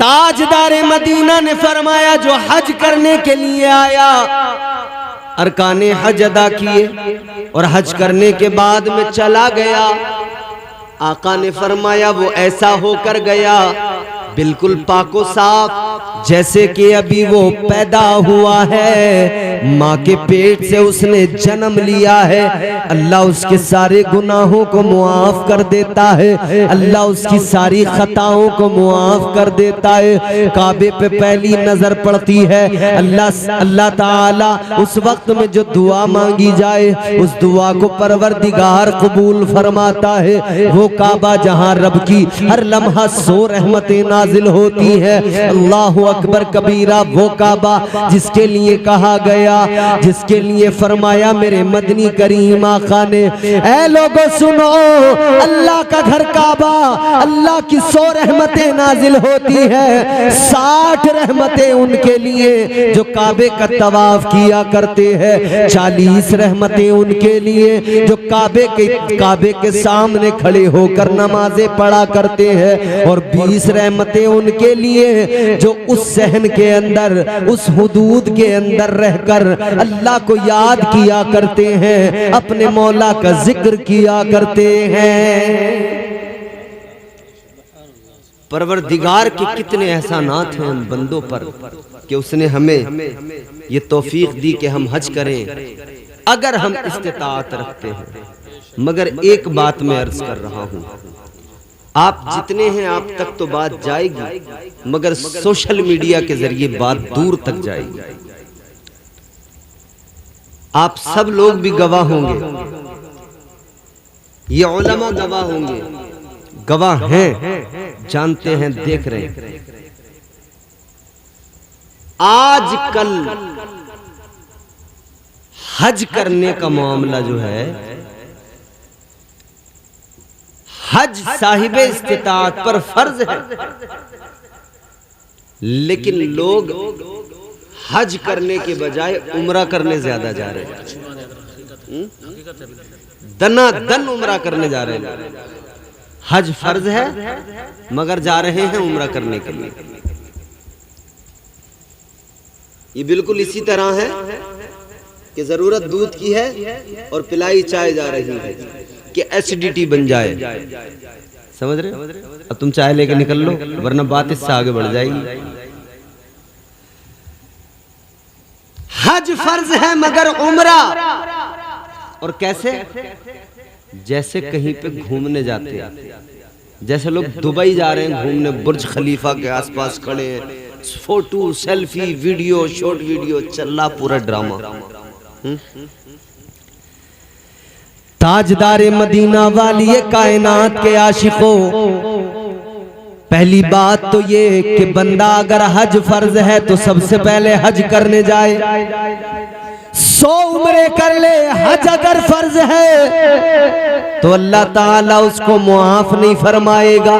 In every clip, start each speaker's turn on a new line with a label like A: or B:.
A: ताजदारे Medina ने फरमाया जो हज करने के लिए आया, अरकाने हज अदा किए और हज करने के बाद में चला गया, आका ने फरमाया वो ऐसा होकर गया बिल्कुल पाको साफ जैसे कि अभी वो पैदा हुआ है, माँ के पेट से उसने जन्म लिया है। अल्लाह उसके सारे गुनाहों को मुआफ कर देता है, अल्लाह उसकी सारी खताओं को मुआफ कर देता है। काबे पे पहली नजर पड़ती है, अल्लाह ताला उस वक्त में जो दुआ मांगी जाए उस दुआ को परवरदिगार कबूल फरमाता है। वो काबा जहाँ रब की हर लम्हा सो रहमतें नाजिल होती है। अल्लाहु अकबर कबीरा, वो काबा जिसके लिए कहा गया, जिसके लिए फरमाया मेरे मदनी करीम आका ने, ऐ लोगों सुनो, अल्लाह का घर काबा, अल्लाह की 100 रहमतें नाजिल होती है, 60 रहमतें उनके लिए जो काबे का तवाफ किया करते हैं, 40 रहमतें उनके लिए जो काबे के सामने खड़े होकर नमाजें पढ़ा करते हैं, और 20 रहमतें उनके लिए जो उस सहन के अंदर, उस हुदूद के अंदर रहकर अल्लाह को याद किया करते हैं, अपने मौला का जिक्र किया करते हैं। परवरदिगार के कितने एहसानात हैं हम बंदों पर कि उसने हमें ये तौफीक दी कि हम हज करें अगर हम इस्तिताअत रखते हैं। मगर एक बात मैं अर्ज कर रहा हूं, आप जितने हैं आप तक तो बात जाएगी, मगर सोशल मीडिया के जरिए बात दूर तक जाएगी। आप सब लोग भी गवाह होंगे, ये उलमा गवाह होंगे, गवाह हैं, जानते हैं, देख रहे हैं। आजकल हज करने का मामला जो है, हज साहिबे इस्तिताअत पर फर्ज है, लेकिन लोग हज करने के बजाय उम्रा करने ज्यादा जा रहे हैं। दनादन उम्रा करने जा रहे हैं। हज फर्ज है मगर जा रहे हैं उम्रा करने के लिए। ये बिल्कुल इसी तरह है कि जरूरत दूध की है और पिलाई चाय जा रही है कि एसिडिटी बन जाए। समझ रहे? अब तुम चाय लेके निकल लो, वरना बात इससे आगे बढ़ जाएगी। हज फर्ज है मगर उम्रा, और कैसे? जैसे कहीं पे घूमने जाते हैं, जैसे लोग दुबई जा रहे हैं घूमने, बुर्ज खलीफा के आसपास खड़े हैं, photo, selfie, video, short video चल रहा, पूरा ड्रामा। ताजदारे मदीना वाली कायनात के आशिकों, पहली बात तो ये कि बंदा अगर हज फर्ज है तो सबसे पहले हज करने जाए, 100 उम्रे कर ले। हज अगर फर्ज है तो अल्लाह ताला उसको मुआफ नहीं फरमाएगा।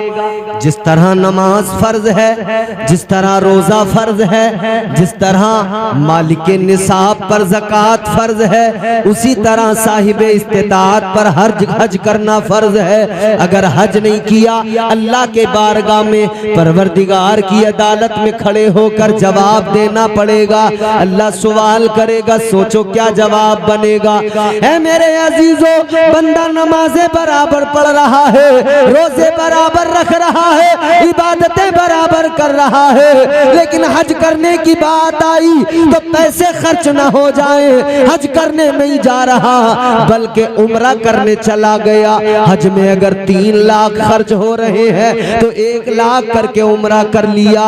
A: जिस तरह नमाज फर्ज है, जिस तरह रोजा फर्ज है, जिस तरह मालिक निसाब पर ज़कात फर्ज है, उसी तरह साहिब इस्तिताअत पर हज करना फर्ज है। अगर हज नहीं किया, अल्लाह के बारगाह में, परवरदिगार की अदालत में खड़े होकर जवाब देना पड़ेगा। अल्लाह सवाल करेगा, सोचो क्या जवाब बनेगा। है मेरे अजीजों, बंदा नमाजें बराबर पढ़ रहा है, रोजे बराबर रख रहा है, इबादतें बराबर कर रहा है, लेकिन हज करने की बात आई तो पैसे खर्च ना हो जाए, हज करने नहीं जा रहा बल्कि उम्रा करने चला गया। हज में अगर 3 लाख खर्च हो रहे हैं तो 1 लाख करके उम्रा कर लिया।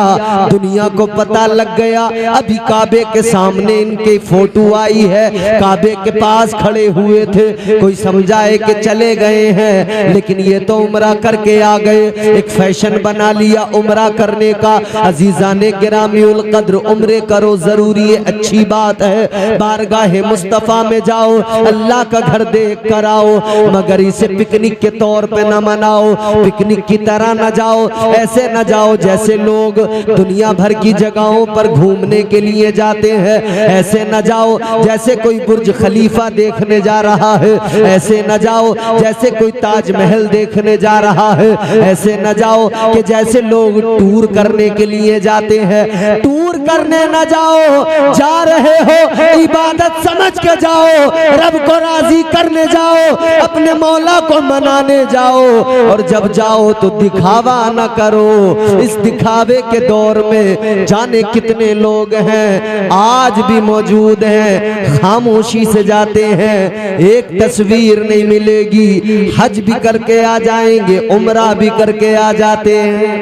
A: दुनिया को पता लग गया, अभी काबे के सामने इनके फोटो आई है, काबे के पास खड़े हुए थे, कोई समझाए कि चले गए हैं, लेकिन ये तो उम्रा करके आ गए। एक फैशन बना लिया उम्रा करने का। अजीजाने गिरामीउल कद्र, उम्रे करो, जरूरी है, अच्छी बात है, बारगाहे मुस्तफा में जाओ, अल्लाह का घर देख कर आओ, मगर इसे पिकनिक के तौर पे न मनाओ, पिकनिक की तरह न जाओ, ऐसे न जाओ जैसे लोग दुनिया भर की जगहों पर घूमने के लिए जाते हैं, ऐसे न जाओ जैसे जैसे कोई बुर्ज खलीफा देखने जा रहा है, ऐसे न जाओ जैसे कोई ताजमहल देखने जा रहा है, ऐसे न जाओ कि जैसे लोग टूर करने के लिए जाते हैं। टूर करने न जाओ, जा रहे हो इबादत समझ के जाओ, रब को राजी करने जाओ, अपने मौला को मनाने जाओ। और जब जाओ तो दिखावा न करो। इस दिखावे के दौर में जाने कितने लोग हैं आज भी मौजूद हैं, खामोशी से जाते हैं, एक तस्वीर नहीं मिलेगी, हज भी करके आ जाएंगे, उम्रा भी करके आ जाते हैं,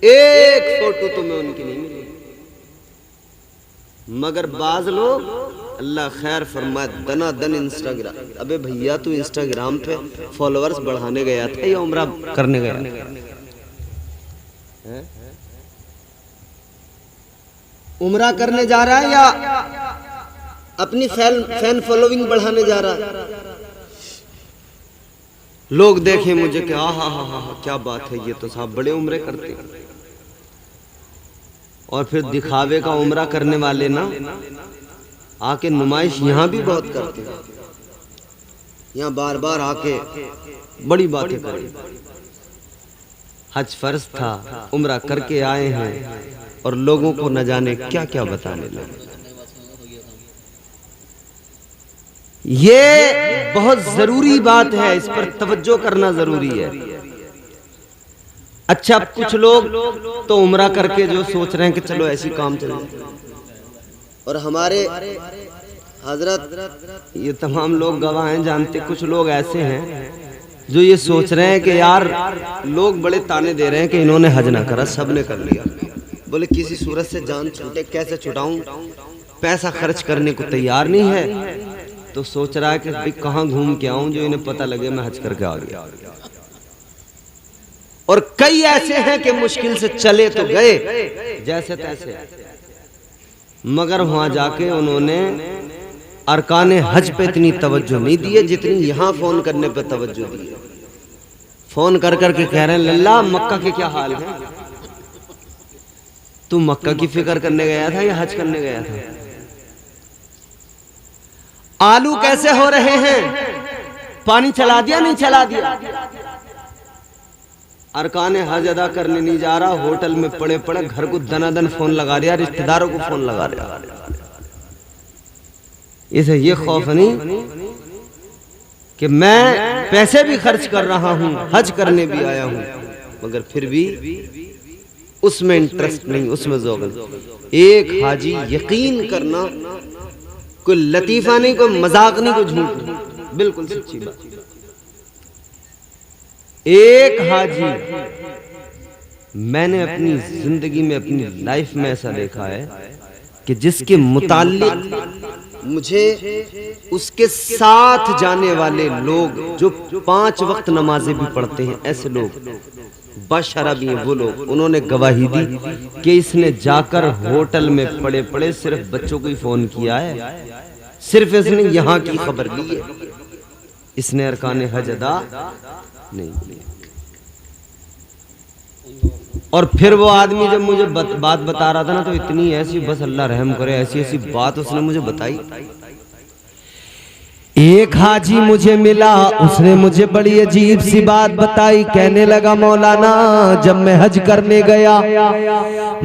A: एक फोटो तुम्हें उनकी नहीं मिलेगी। मगर बाज लोग अल्लाह खैर फरमाए दनादन इंस्टाग्राम। अबे भैया तू इंस्टाग्राम पे फॉलोअर्स बढ़ाने गया था या उम्रा करने गया था? उम्रा करने जा रहा है या अपनी फैन फॉलोइंग बढ़ाने जा रहा है? लोग देखें मुझे कि हा क्या बात है, ये तो साहब बड़े उम्रे करते हैं। और फिर दिखावे का उम्रा करने वाले ना आके नुमाइश यहाँ भी बहुत करते हैं, यहाँ बार बार आके बड़ी बातें करें। हज फर्ज था, उम्रा करके आए हैं और लोगों को न जाने क्या क्या बताने लगे। ये बहुत जरूरी बात है, इस पर तवज्जो करना जरूरी है। अच्छा, कुछ लोग तो उम्रा करके जो सोच रहे हैं कि चलो ऐसी काम चले, और हमारे हजरत ये तमाम लोग गवाह हैं, जानते। कुछ लोग ऐसे हैं जो ये सोच रहे हैं कि यार लोग बड़े ताने दे रहे हैं कि इन्होंने हज ना करा, सब ने कर लिया। बोले किसी सूरत से जान छूटे, कैसे छुटाऊं, पैसा खर्च करने को तैयार नहीं है, तो सोच रहा है कि भाई कहाँ घूम के आऊं जो इन्हें पता लगे मैं हज करके आ गया। और कई ऐसे हैं कि मुश्किल से चले तो गए जैसे तैसे, मगर वहां जाके उन्होंने अरकाने हज पे इतनी तवज्जो नहीं दी है जितनी यहां फोन करने पे तवज्जो दी है। फोन कर करके कह रहे हैं लल्ला मक्का के क्या हाल है, तू मक्का की फिक्र करने गया था या हज करने गया था? आलू कैसे हो रहे हैं, पानी चला दिया नहीं चला दिया? अरकाने हज अदा करने नहीं जा रहा, होटल में पड़े पड़े घर को दनादन फोन लगा रहा, रिश्तेदारों को फोन लगा रहा। इसे ये खौफ नहीं कि मैं पैसे भी खर्च कर रहा हूं, हज करने भी आया हूं, मगर फिर भी उसमें इंटरेस्ट नहीं, उसमें ज़ौक़ नहीं। एक हाजी, यकीन करना, कोई लतीफा नहीं, कोई मजाक नहीं, कोई झूठ नहीं, बिल्कुल सच्ची बात। एक हाजी मैंने अपनी जिंदगी में, अपनी लाइफ में ऐसा देखा है कि जिसके मुताल्लिक मुझे उसके साथ जाने वाले लोग जो 5 वक्त नमाजें भी पढ़ते हैं, ऐसे लोग बशरबी हैं वो लोग, उन्होंने गवाही दी कि इसने जाकर होटल में पड़े पड़े सिर्फ बच्चों को ही फोन किया है, सिर्फ इसने यहाँ की खबर ली है, इसने अरकाने हज अदा नहीं किया। और फिर वो आदमी जब मुझे बात बता रहा था ना, तो इतनी ऐसी, बस अल्लाह रहम करे, ऐसी ऐसी बात उसने मुझे बताई। एक हाजी मुझे मिला, उसने मुझे बड़ी अजीब सी बात बताई। कहने लगा मौलाना, जब मैं हज करने गया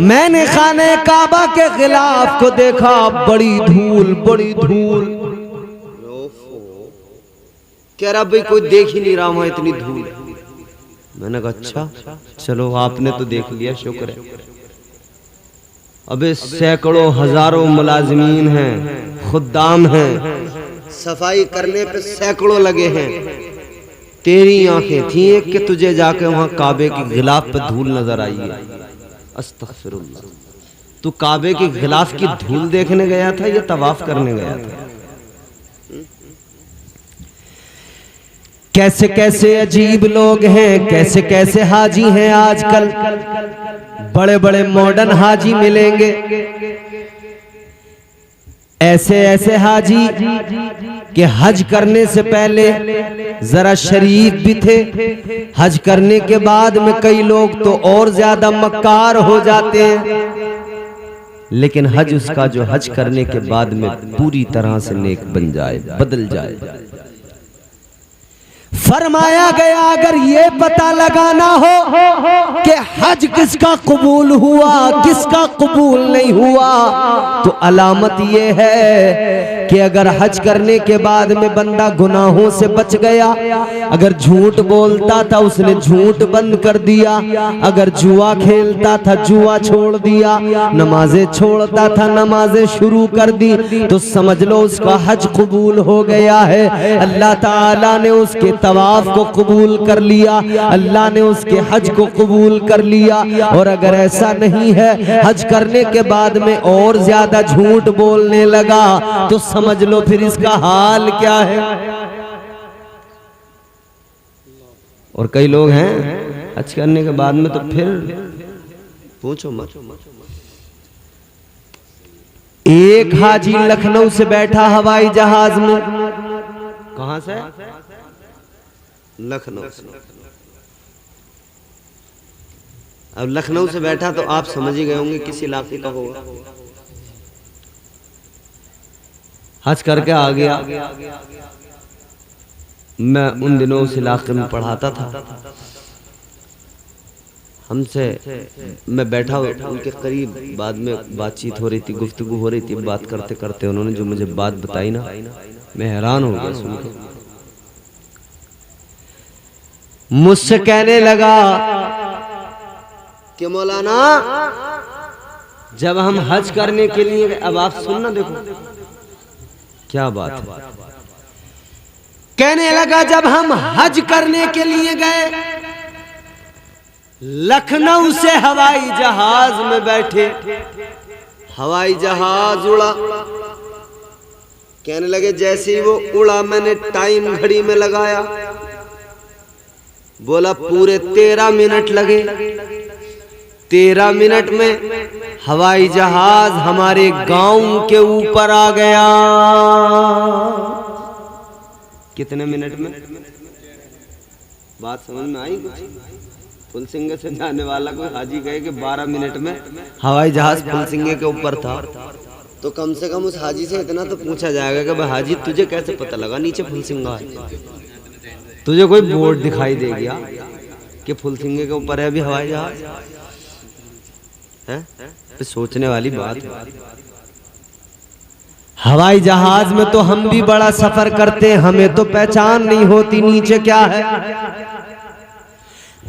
A: मैंने खाने काबा के खिलाफ को देखा, बड़ी धूल, बड़ी धूल। कह रहा भाई कोई देख ही नहीं रहा वहां इतनी धूल। मैंने कहा अच्छा चलो आपने तो देख लिया, शुक्र है। अबे सैकड़ों हजारों मुलाजिमीन हैं, खुद्दाम हैं, सफाई करने पे सैकड़ों लगे हैं। तेरी आंखें थी एक कि तुझे जाके वहां काबे के गिलाफ पे धूल नजर आई है। अस्तगफिरुल्लाह, तू काबे के गिलाफ की धूल देखने गया था या तवाफ करने गया था? कैसे कैसे अजीब लोग हैं, कैसे कैसे हाजी हैं आजकल। बड़े बड़े मॉडर्न हाजी मिलेंगे, ऐसे ऐसे हाजी कि हज करने से पहले जरा शरीफ भी थे, हज करने के बाद में कई लोग तो और ज्यादा मक्कार हो जाते हैं। लेकिन हज उसका जो हज करने के बाद में पूरी तरह से नेक बन जाए, बदल जाए। फरमाया गया अगर ये पता लगाना हो कि हज किसका कबूल हुआ किसका कबूल नहीं हुआ, तो अलामत ये है कि अगर हज करने के बाद में बंदा गुनाहों से बच गया, अगर झूठ बोलता था उसने झूठ बंद कर दिया, अगर जुआ खेलता था जुआ छोड़ दिया, नमाजें छोड़ता था नमाजें शुरू कर दी, तो समझ लो उसका हज कबूल हो गया है। अल्लाह ताला ने उसके तवाफ को कबूल कर लिया, अल्लाह ने उसके हज को कबूल कर लिया। और अगर ऐसा नहीं है, हज करने के बाद में और ज्यादा झूठ बोलने लगा, तो समझ लो फिर इसका हाल क्या है। और कई लोग हैं हज करने के बाद में तो फिर पूछो मत। एक हाजी लखनऊ से बैठा हवाई जहाज में, कहां से? लखनऊ। अब लखनऊ से बैठा तो आप समझ ही गए होंगे किस इलाके का होगा। हज करके आ गया। मैं उन दिनों उस इलाके में पढ़ाता था, हमसे मैं बैठा उनके करीब, बाद में बातचीत हो रही थी, गुफ्तगू हो रही थी। बात करते करते उन्होंने जो मुझे बात बताई ना, मैं हैरान हो गया सुनकर। मुझसे कहने लगा कि मौलाना जब हम हज करने के लिए, अब आप सुनना देखो क्या बात है। कहने लगा जब हम हज करने के लिए गए, लखनऊ से हवाई जहाज में बैठे, हवाई जहाज उड़ा। कहने लगे जैसे ही वो उड़ा मैंने टाइम घड़ी में लगाया, बोला पूरे 13 मिनट लगे। 13 मिनट में हवाई जहाज हमारे गांव के ऊपर आ गया। कितने मिनट में? बात समझ में आई कुछ? फुलसिंगे से जाने वाला कोई हाजी कहे कि 12 मिनट में हवाई जहाज फुलसिंगे के ऊपर था, तो कम से कम उस हाजी से इतना तो पूछा जाएगा कि भाई हाजी तुझे कैसे पता लगा नीचे फुलसिंगा है? तुझे कोई बोर्ड दिखाई दे गया कि फुलसिंगे के ऊपर है अभी हवाई जहाज? है तो सोचने वाली बात है। हवाई जहाज में तो हम भी बड़ा सफर करते हैं, हमें तो पहचान नहीं होती नीचे क्या है।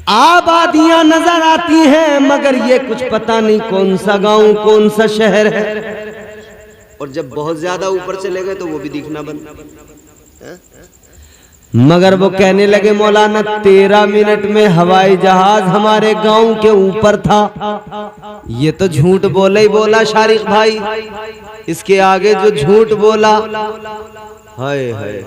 A: आबादियां नजर आती हैं मगर ये कुछ पता नहीं कौन सा गांव कौन सा शहर है। और जब बहुत ज्यादा ऊपर चले गए तो वो भी दिखना बंद है। मगर वो कहने लगे मौलाना 13 मिनट में हवाई जहाज हमारे गांव के ऊपर था। ये तो झूठ बोला ही बोला शारिक भाई, इसके आगे जो झूठ बोला, हाय हाय।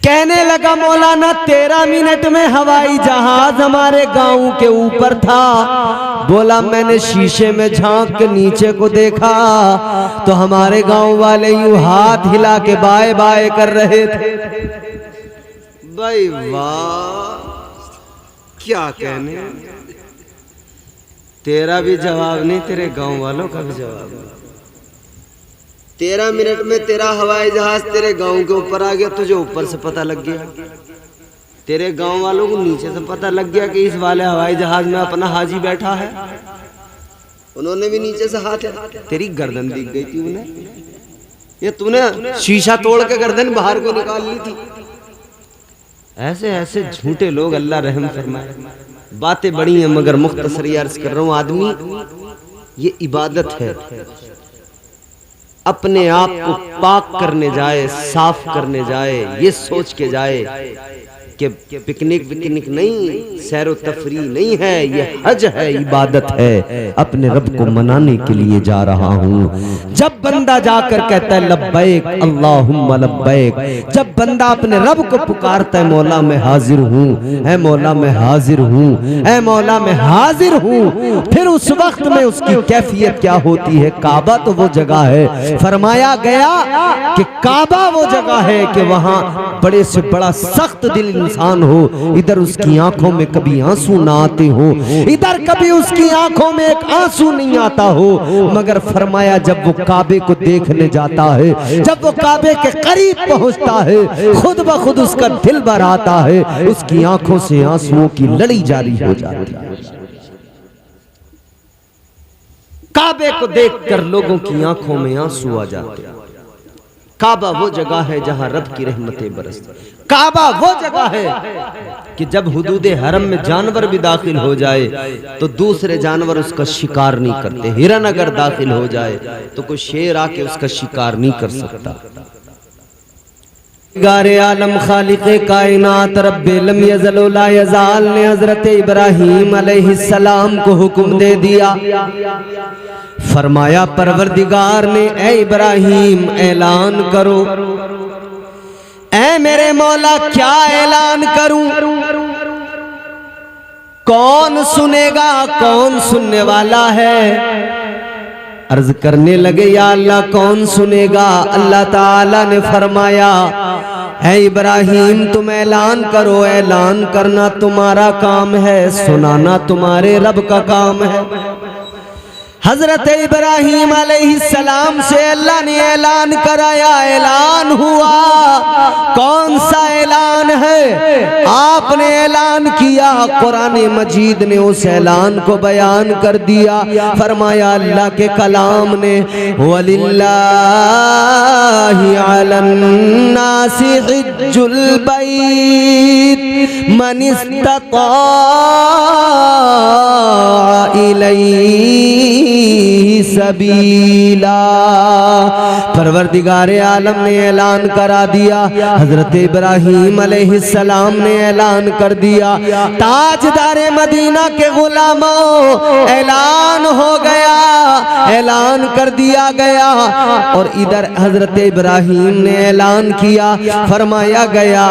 A: कहने लगा मौलाना 13 मिनट में हवाई जहाज हमारे गांव के ऊपर था। बोला मैंने शीशे में झांक के नीचे को देखा तो हमारे गांव वाले यूं हाथ हिला के बाय बाय कर रहे थे। भाई वाह, क्या कहने। तेरा भी जवाब नहीं, तेरे गांव वालों का भी जवाब नहीं। 13 मिनट में तेरा हवाई जहाज तेरे गांव के ऊपर आ गया, तुझे ऊपर से पता लग गया। तेरे गांव वालों को नीचे से पता लग गया कि इस वाले हवाई जहाज में अपना हाजी बैठा है, उन्होंने भी नीचे से हाथ, तेरी गर्दन दिख गई थी उन्हें। ये तूने शीशा तोड़ के गर्दन बाहर को निकाल ली थी। ऐसे ऐसे झूठे लोग, अल्लाह रहम फरमाए। बातें बड़ी हैं मगर मुख्तसर अर्ज कर रहा हूं। आदमी ये इबादत है, अपने आप को पाक करने जाए, साफ करने जाए, ये सोच के जाए कि पिकनिक विकनिक नहीं, सैरो तफरी नहीं है, ये हज है, इबादत है, अपने रब को मनाने के लिए जा रहा हूँ। जब बंदा जाकर कहता है लब्बैक अल्लाहुम्मा लब्बैक, जब बंदा अपने रब को पुकारता है मौला मैं हाजिर हूँ, ऐ मौला मैं हाजिर हूँ, ऐ मौला मैं हाजिर हूँ, फिर उस वक्त में उसकी कैफियत क्या होती है। काबा तो वो जगह है, फरमाया गया कि काबा वो जगह है कि वहाँ बड़े से बड़ा सख्त दिल इंसान हो, इधर उसकी आंखों में कभी आंसू ना आते हो, इधर कभी उसकी आंखों में एक आंसू नहीं आता हो, मगर फरमाया जब वो काबे को देखने जाता है, जब वो काबे के करीब पहुंचता है, खुद ब खुद उसका दिल भर आता है, उसकी आंखों से आंसुओं की लड़ी जारी हो जाती है। काबे को देखकर लोगों की आंखों में आंसू आ जाते हैं। काबा वो जगह है जहां रब की रहमतें बरसती। काबा वो जगह है कि जब हुदूदे हरम में जानवर भी दाखिल हो जाए तो दूसरे जानवर उसका शिकार नहीं करते। हिरन अगर दाखिल हो जाए तो कोई शेर आके उसका शिकार नहीं कर सकता। गारे आलम खालिक़े कायनात रब्बे लम यज़ल व ला यज़ाल ने हज़रत इब्राहीम अलैहिस्सलाम को हुक्म दे दिया। फरमाया परवरदिगार ने, ए इब्राहीम ऐलान करो। ऐ मेरे मौला क्या ऐलान करूं? कौन सुनेगा, कौन सुनने वाला है? अर्ज करने लगे, या अल्लाह कौन सुनेगा? अल्लाह ताला ने फरमाया, ऐ इब्राहीम तुम ऐलान करो। ऐलान करना तुम्हारा काम है, सुनाना तुम्हारे रब का काम है। हजरत इब्राहीम अलैहिस्सलाम से अल्लाह ने ऐलान कराया। ऐलान हुआ। कौन सा ऐलान है? आपने ऐलान किया। कुरान मजीद ने उस ऐलान को बयान कर दिया। फरमाया अल्लाह के कलाम ने, वलिल्लाहि अलन्नासि हिज्जुल बैत मन इस्तता इलैहि सबीला। परवरदिगारे आलम ने ऐलान करा दिया। हजरत इब्राहीम अलैहिस्सलाम ने ऐलान कर दिया। ताजदारे मदीना के गुलामों, ऐलान हो गया, ऐलान कर दिया गया। और इधर हजरत इब्राहीम ने ऐलान किया। फरमाया गया,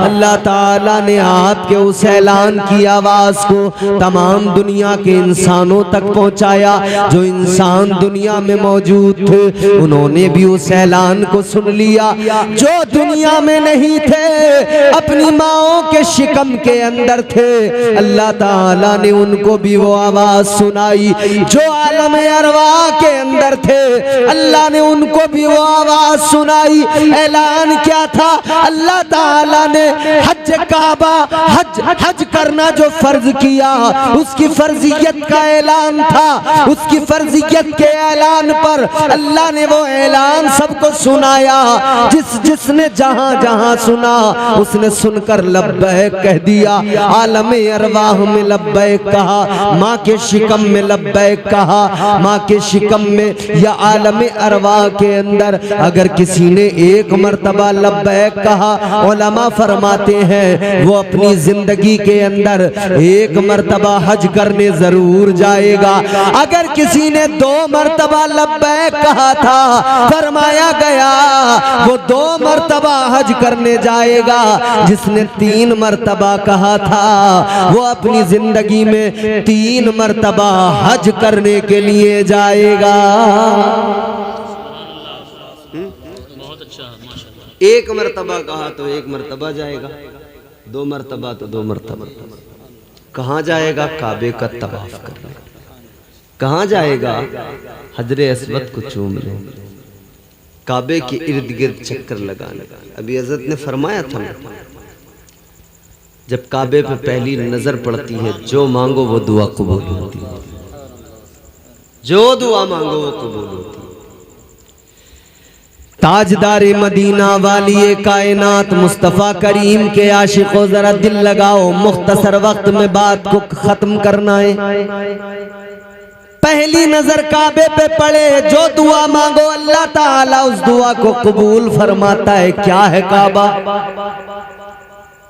A: अल्लाह ताला ने आपके उस ऐलान की आवाज को तमाम दुनिया के इंसानों तक पहुंचाया। जो इंसान दुनिया में मौजूद थे उन्होंने भी उस ऐलान को सुन लिया। जो दुनिया में नहीं थे, अपनी माओं के शिकम के अंदर थे, अल्लाह ताला ने उनको भी वो आवाज सुनाई। जो आलम अरवा के अंदर थे, अल्लाह ने उनको भी वो आवाज सुनाई। ऐलान क्या था? अल्लाह ताला ने हज काबा, हज करना जो फर्ज किया, उसकी फर्जियत का ऐलान था। उसकी फर्जियत के ऐलान पर अल्लाह ने वो ऐलान सबको सुनाया। जिसने जहां जहां सुना उसने सुनकर लब्बैक कह दिया। आलम अरवाह में लब्बैक कहा, माँ के शिकम में लब्बैक कहा। माँ के शिकम में या आलम अरवाह के अंदर अगर किसी ने एक मर्तबा लब्बैक कहा, उलमा फरमाते हैं वो अपनी जिंदगी के अंदर एक मर्तबा हज करने जरूर जाएगा। अगर किसी ने 2 मर्तबा लब्बैक कहा था, फरमाया गया वो 2 मर्तबा हज करने जाएगा। जिसने 3 मर्तबा कहा था, वो अपनी जिंदगी में 3 मर्तबा हज करने के लिए जाएगा। एक मर्तबा कहा तो 1 मर्तबा जाएगा, 2 मर्तबा तो 2 मर्तबा। कहाँ जाएगा? काबे का तवाफ करने। कहाँ जाएगा? हजरे अस्वद को चूमने, काबे के इर्द गिर्द चक्कर लगाने। अभी हजरत ने फरमाया था, जब काबे पे पहली नजर पड़ती है, जो मांगो वो दुआ कबूल होती है। जो दुआ मांगो वो कबूल होती है। ताजदारे मदीना वाली कायनात मुस्तफ़ा करीम के आशिकों, जरा दिल लगाओ, मुख्तसर वक्त में बात को खत्म करना है। पहली नजर काबे पे पड़े, जो दुआ मांगो अल्लाह ताला उस दुआ को कबूल फरमाता है। क्या है काबा?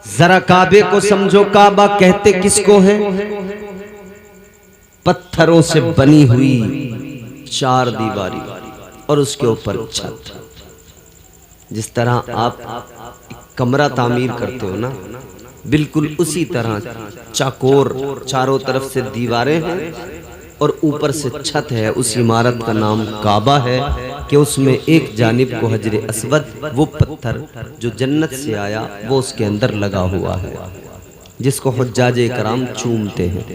A: जरा काबे को समझो। काबा कहते किसको है? पत्थरों से बनी हुई 4 दीवारी और उसके ऊपर छत। जिस तरह आप कमरा तामीर करते हो ना, बिल्कुल उसी तरह चाकोर चारों तरफ से दीवारें हैं और ऊपर से छत है। उस इमारत का नाम काबा है। कि उसमें एक जानिब को हजर अस्वद, वो पत्थर जो जन्नत से आया, वो उसके अंदर लगा हुआ है, जिसको हुज्जाजे कराम चूमते हैं।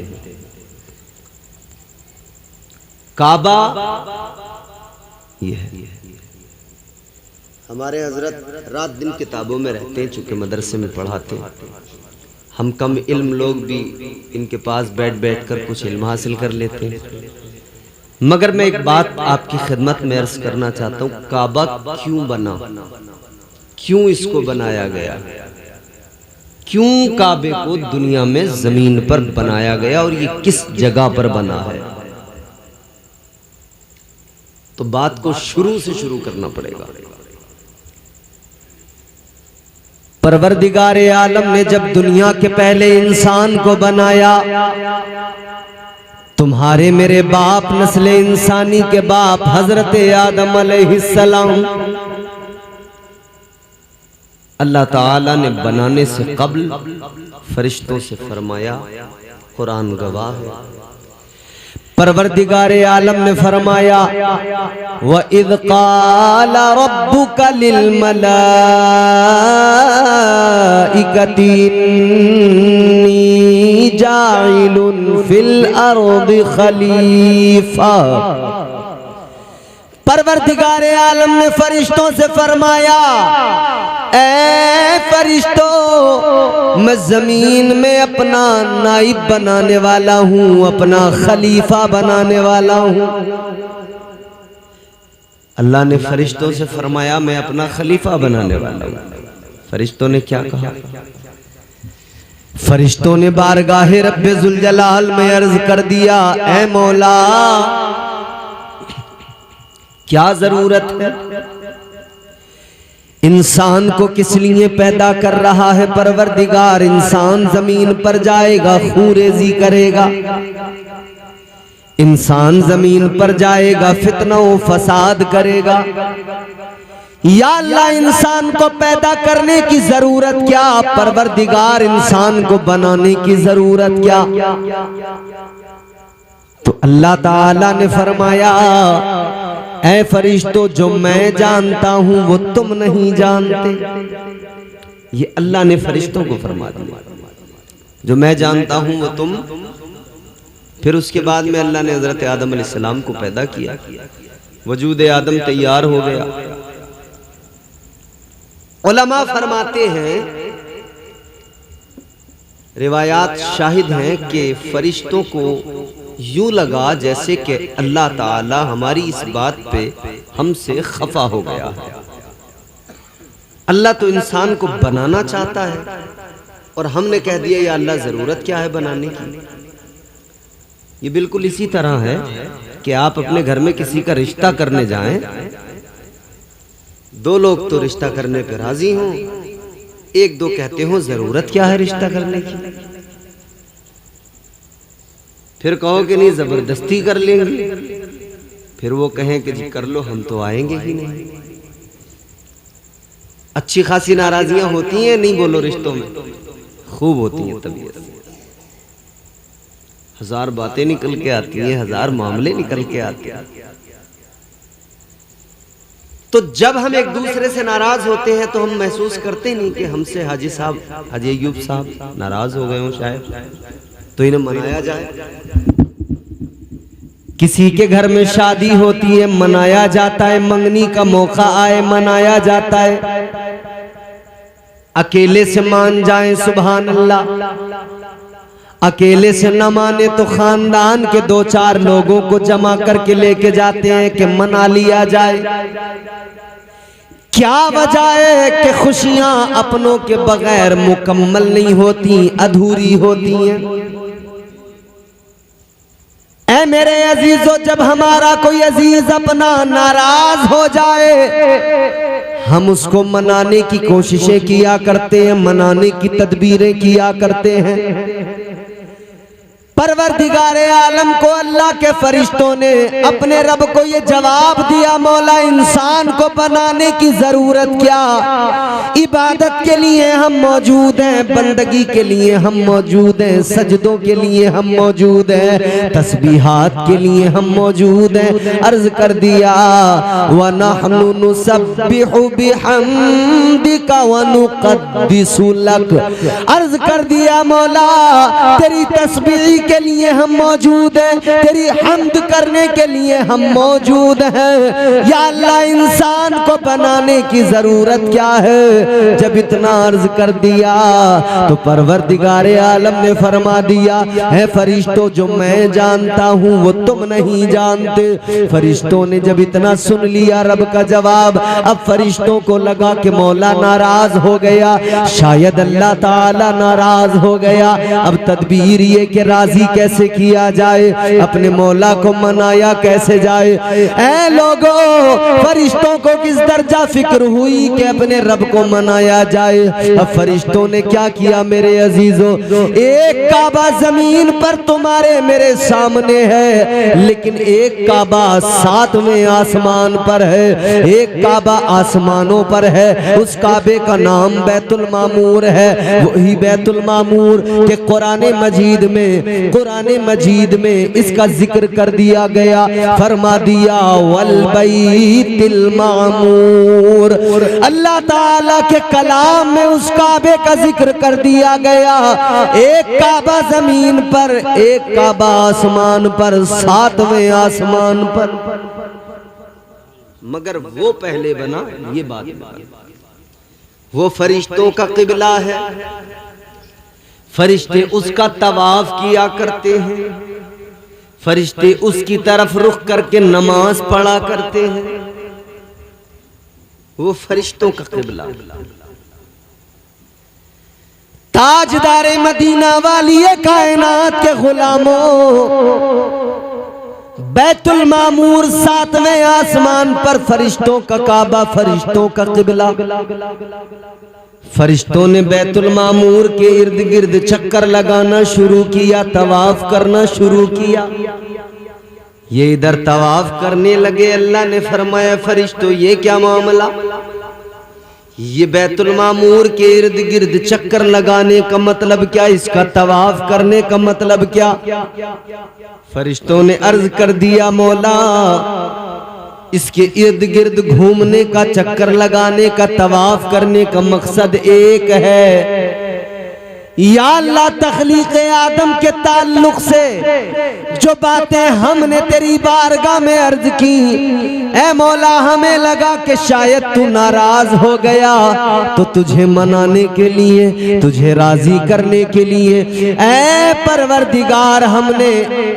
A: काबा ये है। हमारे हजरत रात दिन किताबों में रहते हैं, चूंकि मदरसे में पढ़ाते हैं, हम कम इल्म लोग भी इनके पास बैठ बैठ कर कुछ इल्म हासिल कर लेते हैं। मगर मैं एक बात आपकी खिदमत में अर्ज करना चाहता हूँ, काबा क्यों बना, क्यों इसको बनाया गया, क्यों काबे को दुनिया में जमीन पर बनाया गया और ये किस जगह पर बना है। तो बात को शुरू से शुरू करना पड़ेगा। परवरदिगारे आलम ने जब दुनिया के पहले इंसान को बनाया, तुम्हारे मेरे बाप नस्ले इंसानी के बाप हजरत आदम अलैहिस्सलाम, अल्लाह ताला ने बनाने से कब्ल फरिश्तों से फरमाया, कुरान गवाह है, परवरदिगारे आलम ने फरमाया, व इज़ क़ाला रब्बुका लिल मलाइकति इन्नी जाइलुन फिल अर्दि खलीफा। परवरदिगारे आलम ने फरिश्तों से फरमाया, ऐ फरिश्तों, मैं जमीन में अपना नाइब बनाने वाला हूँ, अपना खलीफा बनाने वाला हूँ। अल्लाह ने फरिश्तों से फरमाया, मैं अपना खलीफा बनाने वाला हूँ। फरिश्तों ने क्या कहा? फरिश्तों ने बारगाहे रब्बे जुल जलाल में अर्ज कर दिया, ऐ मौला, क्या जरूरत है, इंसान को किस लिए पैदा कर रहा है परवरदिगार? इंसान जमीन पर जाएगा, खूरेजी करेगा, इंसान जमीन पर जाएगा, फितना व फसाद करेगा। या अल्लाह, इंसान को पैदा करने की जरूरत क्या, परवरदिगार इंसान को बनाने की जरूरत क्या? तो अल्लाह ताला ने फरमाया, ऐ फरिश्तों, जो मैं जानता हूं वो तुम नहीं जानते। ये अल्लाह ने फरिश्तों को फरमा दिया, जो मैं जानता हूं वो तुम। फिर उसके बाद में अल्लाह ने हजरत आदम अलैहिस्सलाम को पैदा किया, वजूद आदम तैयार हो गया। उलमा फरमाते हैं, रिवायात शाहिद हैं कि फरिश्तों को यूं लगा जैसे कि अल्लाह ताला हमारी इस बात पे हमसे खफा हो गया है। अल्लाह तो इंसान को बनाना चाहता है और हमने कह दिया, या अल्लाह जरूरत क्या है बनाने की। ये बिल्कुल इसी तरह है कि आप अपने घर में किसी का रिश्ता करने जाएं, दो लोग तो रिश्ता करने पर राजी हों, एक दो कहते हो जरूरत क्या है रिश्ता करने की, फिर कहो कि नहीं जबरदस्ती कर लेंगे, फिर वो कहें कि जी कर लो, हम तो आएंगे ही नहीं। अच्छी खासी नाराजियां होती हैं, नहीं बोलो रिश्तों में, खूब होती हैं तबीयत से, हजार बातें निकल के आती हैं, हजार मामले निकल के आते हैं। तो जब हम एक दूसरे से नाराज होते हैं तो हम महसूस करते नहीं कि हमसे हाजी साहब, हाजी अय्यूब साहब नाराज हो गए हों शायद, तो इन्हें मनाया जाए। किसी के घर में शादी होती है, मनाया जाता है, मंगनी का मौका आए मनाया जाता है। अकेले से मान जाए सुभान अल्लाह, अकेले से न माने तो खानदान के दो चार लोगों को जमा करके लेके जाते हैं कि मना लिया जाए। क्या वजह है कि खुशियां अपनों के बगैर मुकम्मल नहीं होती, अधूरी होती हैं। ऐ मेरे अजीजों, जब हमारा कोई अजीज अपना नाराज हो जाए, हम उसको मनाने की कोशिशें किया करते हैं, मनाने की तदबीरें किया करते हैं। परवरदिगारे आलम को अल्लाह के फरिश्तों ने अपने रब को ये जवाब दिया, मौला इंसान को बनाने की जरूरत क्या, इबादत के लिए हम मौजूद हैं, बंदगी के लिए हम मौजूद हैं, सजदों के लिए हम मौजूद हैं, तस्बीहात के लिए हम मौजूद हैं। अर्ज कर दिया व नहनु नुसब्बिहु बिहम्दिका व नुक़द्दिसु लक। अर्ज कर दिया मौला तेरी तस्बीह के लिए हम मौजूद हैं, तेरी हम्द करने के लिए हम मौजूद हैं। या अल्लाह इंसान को बनाने की जरूरत क्या है। जब इतना अर्ज कर दिया तो परवरदिगारे आलम ने फरमा दिया, है फरिश्तों जो मैं जानता हूँ वो तुम नहीं जानते। फरिश्तों ने जब इतना सुन लिया रब का जवाब, अब फरिश्तों को लगा कि मौला नाराज हो गया, शायद अल्लाह ताला नाराज हो गया। अब तदबीर ये कि राजी कैसे किया जाए, अपने मौला को मनाया कैसे जाए। ऐ लोगों, फरिश्तों को किस दर्जा फिक्र हुई कि अपने रब को मनाया जाए। अब फरिश्तों ने क्या किया मेरे अजीजों, एक काबा जमीन पर तुम्हारे मेरे सामने है, लेकिन एक काबा 7वें आसमान पर है, एक काबा आसमानों पर है। उस काबे का नाम बैतुल मामूर है। वही बैतुल मामूर के कुरान मजीद में इसका जिक्र कर दिया गया। फरमा दिया वल बैतिल मामूर, अल्लाह ताला के कलाम में उस काबे का जिक्र कर दिया गया। एक काबा जमीन पर, एक काबा आसमान पर, 7वें आसमान पर। मगर वो पहले बना, ये बात वो फरिश्तों का किबला है, फरिश्ते उसका तवाफ किया करते हैं, फरिश्ते उसकी तरफ रुख करके नमाज पढ़ा करते हैं। वो फरिश्तों का किबला। ताजदारे मदीना वाली कायनात के गुलामों, बैतुल मामूर 7वें आसमान पर, फरिश्तों का काबा, फरिश्तों का किबला। फरिश्तों ने बैतुल मामूर के इर्द गिर्द चक्कर लगाना शुरू किया, तवाफ करना शुरू किया। ये इधर तवाफ करने लगे। अल्लाह ने फरमाया फरिश्तों ये क्या मामला, ये बैतुल मामूर के इर्द गिर्द चक्कर लगाने का मतलब क्या, इसका तवाफ करने का मतलब क्या। फरिश्तों ने अर्ज कर दिया मौला इसके इर्द गिर्द घूमने का, चक्कर लगाने का, तवाफ करने का मकसद एक है। या अल्लाह तख्लीक आदम के ताल्लुक से जो बातें हमने तेरी बारगाह में अर्ज की, ऐ मौला हमें लगा कि शायद तू नाराज हो गया, तो तुझे मनाने के लिए, तुझे राजी करने के लिए, ऐ परवरदिगार हमने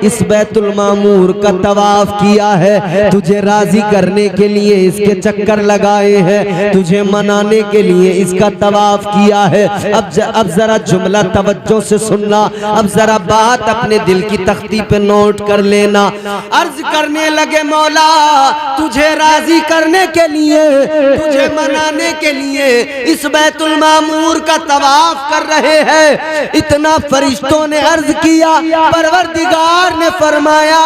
A: इस बैतुल मामूर का तवाफ किया है, तुझे राजी करने के लिए इसके चक्कर लगाए हैं, तुझे मनाने के लिए इसका तवाफ किया है। अब जरा जुमला तवज्जो से सुनना, अब जरा बात अपने दिल की तख्ती पे नोट कर लेना। अर्ज करने लगे मौला तुझे राजी करने के लिए, तुझे मनाने के लिए इस बैतुल मामूर का तवाफ कर रहे हैं। इतना फरिश्तों ने अर्ज किया, परवरदिगार ने फरमाया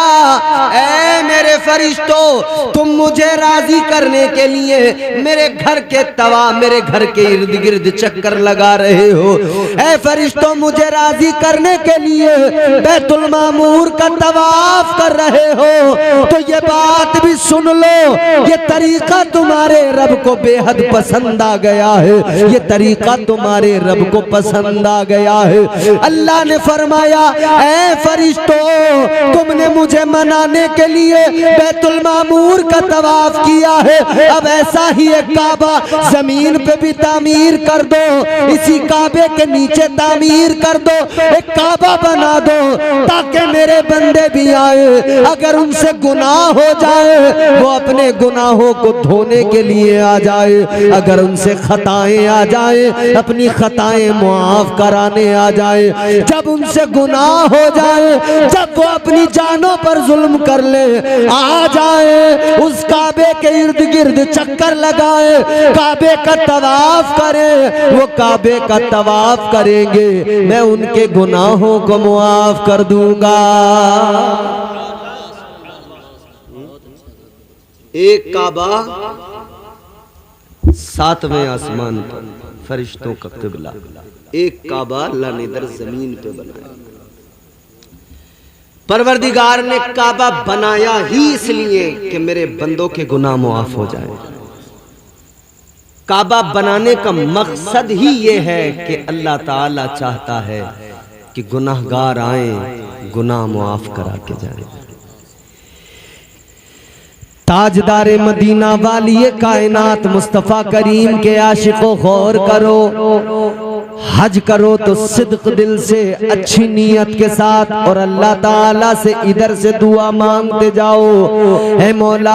A: ऐ मेरे फरिश्तों तुम मुझे राजी करने के लिए मेरे घर के तवाफ, मेरे घर के इर्द गिर्द चक्कर लगा रहे हो। ऐ फरिश्तों मुझे राजी करने के लिए बैतुल मामूर का तवाफ कर रहे हो, तो ये बात भी सुन लो, ये तरीका तुम्हारे रब को बेहद पसंद आ गया है, ये तरीका तुम्हारे रब को पसंद आ गया है। अल्लाह ने फरमाया ऐ फरिश्तों तुमने मुझे मनाने के लिए बैतुल मामूर का तवाफ किया है, अब ऐसा ही एक काबा जमीन पे भी तामीर कर दो, इसी काबे के नीचे तामीर कर दो, एक काबा बना दो ताकि मेरे बंदे भी आए, अगर उनसे गुनाह हो जाए वो अपने गुनाहों को धोने के लिए आ जाए, अगर उनसे खताएं आ जाए अपनी खताएं मुआफ कराने आ जाए, जब उनसे गुनाह हो जाए, जब वो अपनी जानों पर जुल्म कर ले आ जाए, उस काबे के इर्द गिर्द चक्कर लगाए, काबे का तवाफ करें, वो काबे का तवाफ करेंगे, मैं उनके गुनाहों को मुआफ कर दूंगा। एक काबा 7वें आसमान पर, फरिश्तों का क़िबला। एक काबा अल्लाह ने इधर जमीन पे बनाया। परवरदिगार ने काबा बनाया ही इसलिए कि मेरे बंदों के गुनाह मुआफ हो जाए। काबा बनाने का मकसद ही ये है कि अल्लाह ताला चाहता है कि गुनाहगार आए, गुनाह मुआफ करा के जाए। ताजदारे मदीना वाली कायनात मुस्तफ़ा करीम के आशिको गौर करो, हज करो तो सिद्क दिल से, अच्छी नीयत के साथ, और अल्लाह ताला से इधर से दुआ मांगते जाओ, ऐ मौला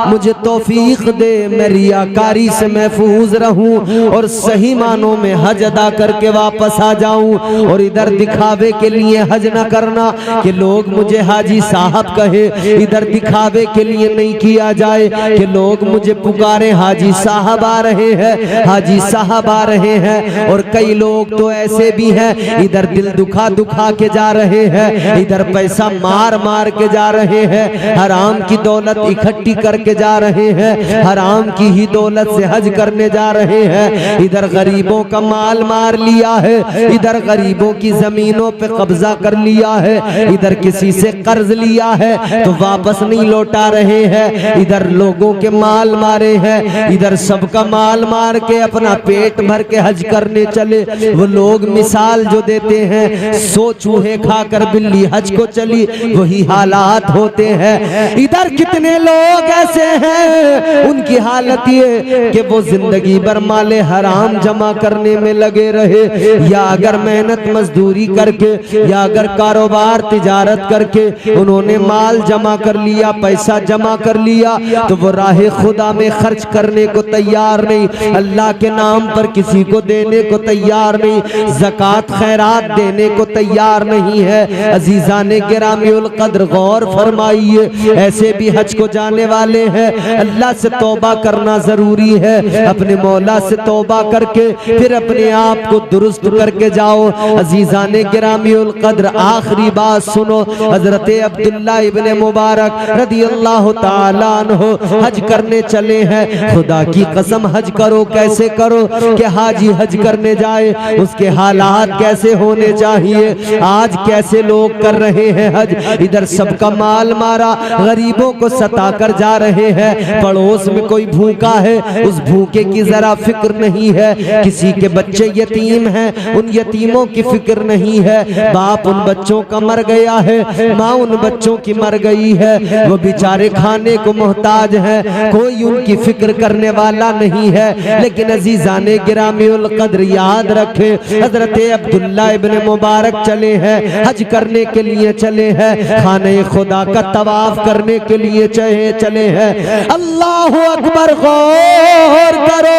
A: मुझे तौफीक दे, मैं रियाकारी से महफूज रहूं और सही मानों में हज अदा करके वापस आ जाऊं। और इधर दिखावे के लिए हज न करना कि लोग मुझे हाजी साहब कहे, इधर दिखावे के लिए नहीं किया जाए कि लोग मुझे पुकारे हाजी साहब आ रहे हैं, हाजी साहब आ रहे हैं। और कई लोग तो ऐसे भी हैं, इधर दिल दुखा दुखा के जा रहे हैं, इधर पैसा मार मार के जा रहे हैं, हराम की दौलत इकट्ठी करके जा रहे हैं, हराम की ही दौलत से हज करने जा रहे हैं। इधर गरीबों का माल मार लिया है, इधर गरीबों की जमीनों पे कब्जा कर लिया है, इधर किसी से कर्ज लिया है तो वापस नहीं लौटा रहे हैं, इधर लोगों के माल मारे हैं, इधर सबका माल मार के अपना पेट भर के हज करने चले। वो लोग मिसाल जो देते हैं, 100 चूहे खाकर बिल्ली हज को चली, वही हालात होते हैं। इधर कितने लोग ऐसे हैं, उनकी हालत ये कि वो जिंदगी भर माले हराम जमा करने में लगे रहे, या अगर मेहनत मजदूरी करके या अगर कारोबार तिजारत करके उन्होंने माल जमा कर लिया, पैसा जमा कर लिया, तो वो राह खुदा में खर्च करने को तैयार नहीं, अल्लाह के नाम पर किसी को देने को तैयार नहीं, ज़कात खैरात देने को तैयार नहीं है। अजीज़ाने गिरामीउल कद्र गौर फरमाइए, ऐसे भी हज को जाने वाले हैं। अल्लाह से तौबा करना जरूरी है, अपने मौला से तौबा करके फिर अपने आप को दुरुस्त करके जाओ। अजीज़ाने गिरामीउल कद्र आखिरी बात सुनो, हजरत अब्दुल्ला इब्ने मुबारक रदियल्लाहु ताला अन्हु हज करने चले हैं। खुदा की कसम हज करो, कैसे करो कि हाजी हज करने जाए, उसके हालात कैसे होने चाहिए। आज कैसे लोग कर रहे हैं हज, इधर सबका माल मारा, गरीबों को सता कर जा रहे हैं। पड़ोस में कोई भूखा है, उस भूखे की जरा फिक्र नहीं है, किसी के बच्चे यतीम हैं, उन यतीमों की फिक्र नहीं है, बाप उन बच्चों का मर गया है, माँ उन बच्चों की मर गई है, वो बेचारे खाने को मोहताज हैं, कोई उनकी फिक्र करने वाला नहीं है। लेकिन अजीज़ाने गिरामीउल कद्र याद रखे, हजरत अब्दुल्ला इब्ने मुबारक चले हैं, हज करने के लिए चले हैं, खाने खुदा का तवाफ करने के लिए चले हैं। अल्लाहु अकबर, गौर करो,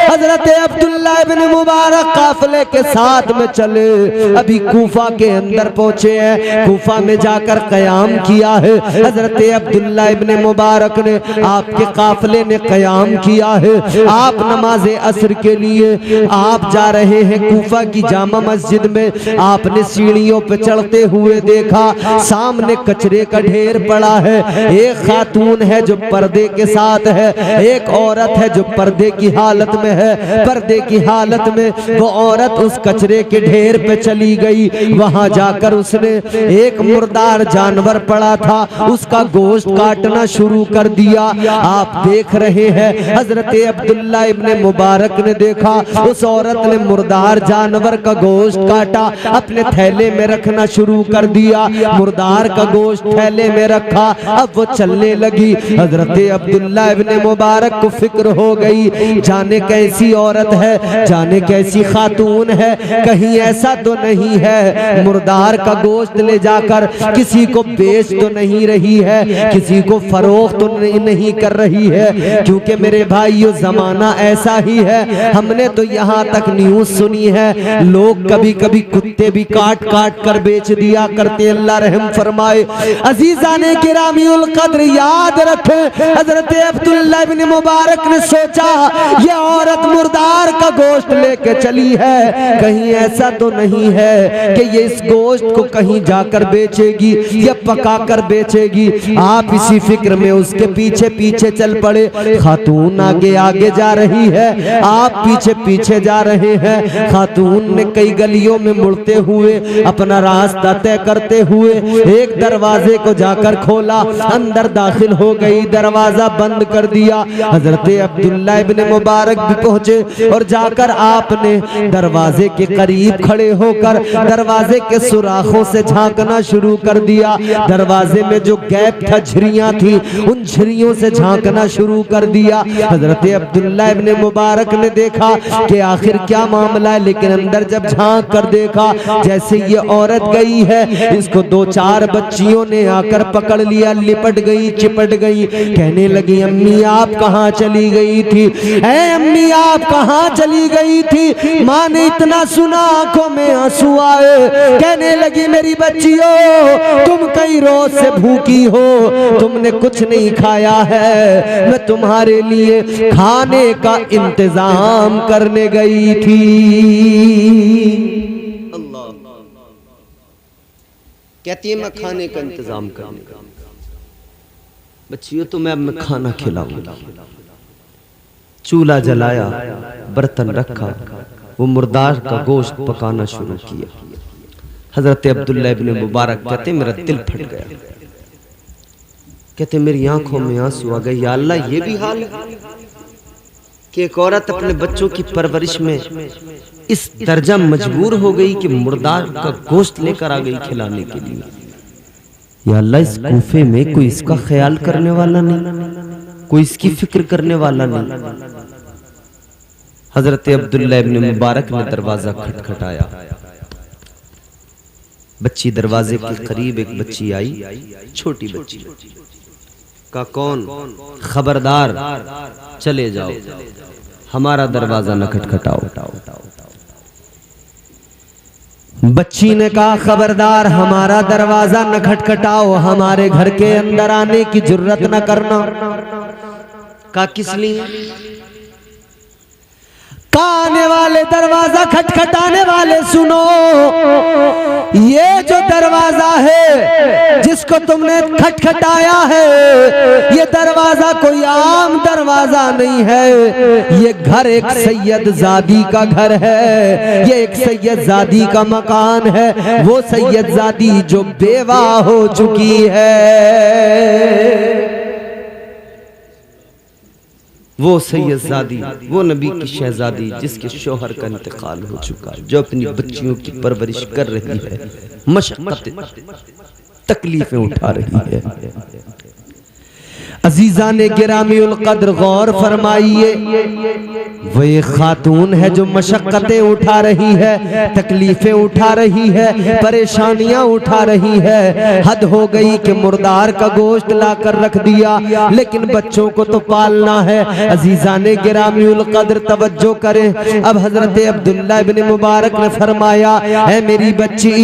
A: हजरत अब्दुल्ला इब्ने मुबारक काफिले के साथ में चले, अभी कूफा के अंदर पहुंचे हैं, कूफा में जाकर कयाम किया है। हजरत अब्दुल्ला इब्ने मुबारक ने, आपके काफिले ने कयाम किया है। आप नमाज असर के लिए आप जा रहे हैं कूफा की जामा मस्जिद में, आपने सीढ़ियों पे चढ़ते हुए देखा, सामने कचरे का ढेर पड़ा है, एक खातून है जो पर्दे के साथ है, एक औरत है जो पर्दे की हालत में है। पर्दे की हालत में वो औरत उस कचरे के ढेर पे चली गई, वहां जाकर उसने एक मुर्दार जानवर पड़ा था, उसका गोश्त काटना शुरू कर दिया। आप देख रहे हैं, हजरत अब्दुल्ला इब्ने मुबारक ने देखा, उस औरत ने मुर्दार जानवर का गोश्त काटा, अपने थैले में रखना शुरू कर दिया, मुर्दार का गोश्त थैले में रखा, अब वो चलने लगी। हजरत अब्दुल्ला इब्ने मुबारक को फिक्र हो गई, जाने कैसी औरत है, जाने कैसी खातून है, कहीं ऐसा तो नहीं है मुर्दार का गोश्त ले जाकर किसी को बेच तो नहीं रही है, किसी को फरोख्त तो नहीं कर रही है। क्योंकि मेरे भाइयों जमाना ऐसा ही है, हमने तो यहाँ तक नहीं यूं सुनी है, लोग कभी कभी कुत्ते भी काट काट कर बेच दिया करते। अल्लाह रहम फरमाए। अजीजाने गिरामीउल कद्र याद रखे, हजरत अब्दुल्लाह इब्न मुबारक ने सोचा ये औरत मुर्दार का गोश्त लेके चली है, कहीं ऐसा तो नहीं है कि ये इस गोश्त को कहीं जाकर बेचेगी या पकाकर बेचेगी। आप इसी फिक्र में उसके पीछे पीछे चल पड़े। खातून आगे आगे जा रही है, आप पीछे पीछे जा रहे हैं। खातून ने कई गलियों में मुड़ते हुए अपना रास्ता तय करते हुए एक दरवाजे को जाकर खोला, अंदर दाखिल हो गई, दरवाजा बंद कर दिया। हजरत अब्दुल्ला इब्न मुबारक भी पहुंचे और जाकर आपने दरवाजे के करीब खड़े होकर दरवाजे के सुराखों से झांकना शुरू कर दिया। दरवाजे में जो गैप था, झिरियां थी, उन झिरियों से झांकना शुरू कर दिया। हजरत अब्दुल्ला इब्न मुबारक ने देखा कि आखिर क्या मामला है, लेकिन अंदर जब झांक कर देखा जैसे ये औरत गई है, इसको दो चार बच्चियों ने आकर पकड़ लिया, लिपट गई, चिपट गई। कहने लगी, अम्मी आप कहाँ चली गई थी? ऐ अम्मी आप कहाँ चली गई थी? माँ ने इतना सुना, आंखों में आंसू आए। कहने लगी, मेरी बच्चियों तुम कई रोज से भूखी हो, तुमने कुछ नहीं खाया है, मैं तुम्हारे लिए खाने का इंतजाम करने गई थी। अल्लाह कहती है, मैं खाने का इंतजाम करने का। बच्चियों तो मैं खाना खिलाऊंगा। चूल्हा जलाया, बर्तन रखा, वो मुर्दार का गोश्त पकाना शुरू किया। हजरत अब्दुल्ला इब्न मुबारक कहते मेरा दिल फट गया। कहते मेरी आंखों में आंसू आ गए। या अल्लाह, ये भी हाल है कि एक औरत अपने बच्चों की परवरिश में इस दर्जा मजबूर हो गई कि मुर्दार का गोश्त लेकर आ गई खिलाने के लिए। या अल्लाह, इस कूफे में कोई इसका ख्याल करने वाला नहीं, कोई इसकी फिक्र करने वाला नहीं। हजरत अब्दुल्ला इब्न मुबारक ने दरवाजा खटखटाया। बच्ची दरवाजे के करीब एक बच्ची आई, छोटी बच्ची। का कौन? खबरदार, चले जाओ, हमारा दरवाजा न खटखटाओ। बच्ची ने कहा, खबरदार हमारा दरवाजा न खटखटाओ, हमारे घर के अंदर आने की जुर्रत न करना। का किस लिए? आने वाले दरवाजा खटखटाने वाले सुनो, ये जो दरवाजा है जिसको तुमने खटखटाया है, ये दरवाजा कोई आम दरवाजा नहीं है। ये घर एक सैयद जादी का घर है, ये एक सैयद जादी का मकान है। वो सैयद जादी जो बेवा हो चुकी है, वो सैयदजादी, वो नबी की शहजादी जिसके शौहर का इंतकाल हो चुका है, जो अपनी बच्चियों की परवरिश कर रही है, मशक्कत तकलीफें उठा रही है। अजीजा ने गिरामी उल कद्र गौर फरमाइए, वो एक खातून है जो मशक्कतें उठा रही है, तकलीफें उठा रही है, परेशानियां उठा रही है। हद हो गई कि मुर्दार का गोश्त लाकर रख दिया, लेकिन बच्चों को तो पालना है। अजीजा ने गिरामी उल कद्र तवज्जो करें। अब हजरत अब्दुल्ला इब्न मुबारक ने फरमाया, है मेरी बच्ची,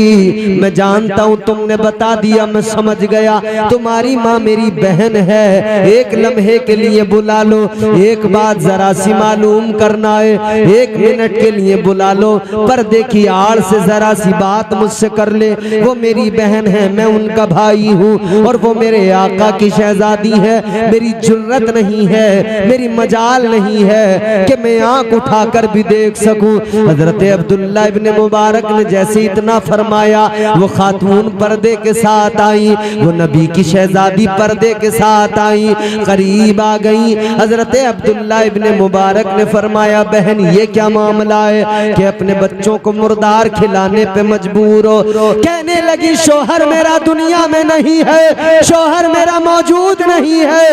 A: मैं जानता हूँ तुमने बता दिया, मैं समझ गया, तुम्हारी माँ मेरी बहन है, एक लम्हे के लिए बुला लो, एक बात जरा सी मालूम करना है, एक मिनट के लिए बुला लो, पर्दे की आड़ से जरा सी बात मुझसे कर ले। वो मेरी बहन है, मैं उनका भाई हूँ, और वो मेरे आका की शहजादी है। मेरी जुर्रत नहीं है, मेरी मजाल नहीं है कि मैं आंख उठाकर भी देख सकूं। हजरत अब्दुल्ला इब्न मुबारक ने जैसे इतना फरमाया, वो खातून पर्दे के साथ आई, वो नबी की शहजादी पर्दे के साथ आई, करीब आ गई। हजरत अब्दुल्ला इब्न मुबारक ने फरमाया, बहन ये क्या मामला है कि अपने बच्चों को मुर्दार खिलाने पे मजबूर हो? कहने लगी, शौहर मेरा दुनिया में नहीं है, शौहर मेरा मौजूद नहीं है,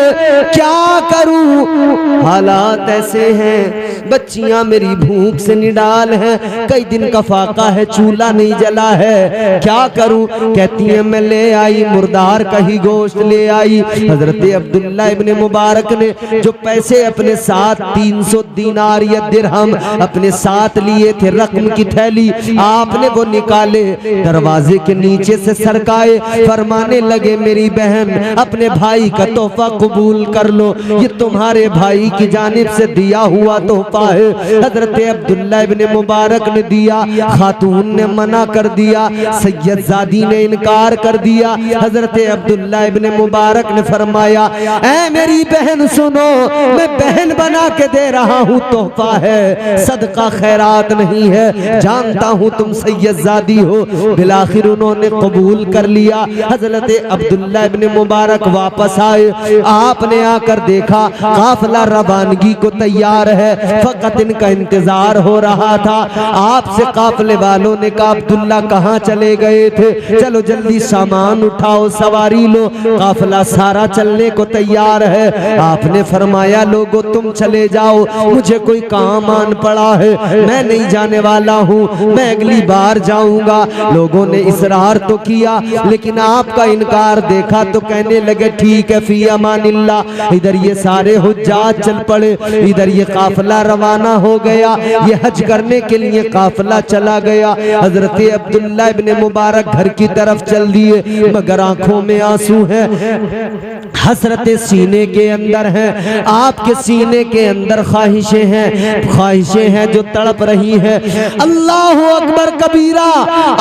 A: क्या करूं? हालात ऐसे हैं बच्चियां मेरी भूख से निडाल हैं, कई दिन का फाका है, चूल्हा नहीं जला है, क्या करूं? कहती है मैं ले आई मुर्दार का ही गोश्त ले आई। हजरत अब्दुल्ला इब्ने मुबारक ने जो पैसे अपने साथ 300 दीनार या दिरहम अपने साथ लिए थे, रकम की थैली, आपने वो निकाले, दरवाजे के नीचे से सरकाए, फरमाने लगे मेरी बहन अपने भाई का तोहफा कबूल कर लो, ये तुम्हारे भाई की जानिब से दिया हुआ तोहफा है। हजरत अब्दुल्ला इब्ने मुबारक ने दिया, खातून ने मना कर दिया, सैयदजादी ने इनकार कर दिया। हजरत अब्दुल्ला इब्ने मुबारक ने फरमाया ऐ मेरी बहन सुनो, मैं बहन बना के दे रहा हूँ, तोहफा है, सदका खैरात नहीं है, जानता हूँ तुम सैयदजादी हो। बिलाखिर उन्होंने कबूल कर लिया। हजरत अब्दुल्ला इब्ने मुबारक वापस आए, आपने आकर देखा काफिला रवानगी को तैयार है, फकत इनका इंतजार हो रहा था। आपसे काफिले वालों ने कहा अब्दुल्ला कहाँ चले गए थे, चलो जल्दी सामान उठाओ, सवारी लो, काफिला सारा चलने को तैयार है। आपने फरमाया लोगों तुम चले जाओ, मुझे कोई काम आन पड़ा है, मैं नहीं जाने वाला हूँ, मैं अगली बार जाऊंगा। लोगों ने इसरार तो किया, लेकिन आपका इनकार देखा तो कहने लगे ठीक है फी अमानिल्लाह। इधर ये सारे हुज्जाज चल पड़े, इधर ये काफिला रवाना हो गया, ये हज करने के लिए काफिला चला गया। हजरत अब्दुल्ला इब्ने मुबारक घर की तरफ चल दिए, मगर आंखों में आंसू है, हसरत सीने के अंदर है, आपके सीने के अंदर ख्वाहिशें हैं, ख्वाहिशें हैं जो तड़प रही है। अल्लाह अकबर कबीरा,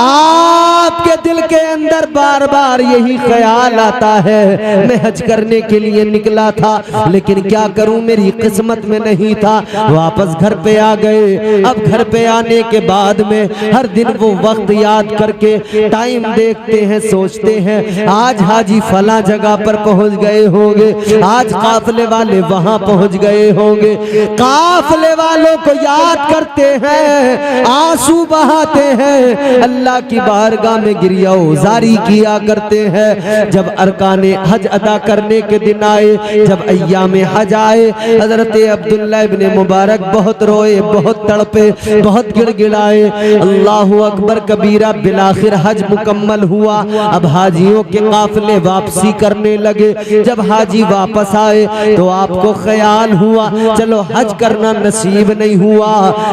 A: आपके दिल के अंदर बार बार यही ख्याल आता है मैं हज करने के लिए निकला था, लेकिन क्या करूं मेरी किस्मत में नहीं था। वापस घर पे आ गए। अब घर पे आने के बाद में हर दिन वो वक्त याद करके टाइम देखते हैं, सोचते हैं आज हाजी फला जगह पर पहुंच गए होंगे, आज काफिले वाले वहां पहुंच गए होंगे। काफिले वालों को याद करते हैं, आंसू बहाते हैं, अल्लाह की बारगाह में गिरिया जारी किया करते हैं। जब अरकाने हज अदा करने के दिन आए, जब अय्यामे हज आए, हजरत अब्दुल्ला इब्ने मुबारक बहुत रोए, बहुत तड़पे, बहुत गिड़गिड़ाए। अल्लाहु अकबर कबीरा। बिलाखिर हज मुकम्मल हुआ। अब हाजियों के काफिले वापसी करने लगे। जब हाजी वापस आए तो आपको ख्याल हुआ चलो हज करना नसीब नहीं हुआ,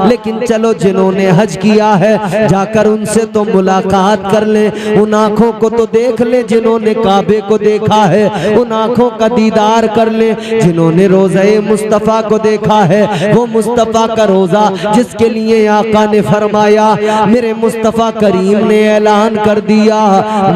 A: लेकिन चलो जिन्होंने हज किया है जाकर उनसे तो मुलाकात कर ले, उन आंखों को तो देख ले जिन्होंने काबे को देखा है, उन आंखों का दीदार कर ले जिन्होंने रोज़े मुस्तफ़ा को देखा है, वो मुस्तफ़ा का रोज़ा जिसके लिए आका ने फरमाया, मेरे मुस्तफ़ा करीम ने ऐलान कर दिया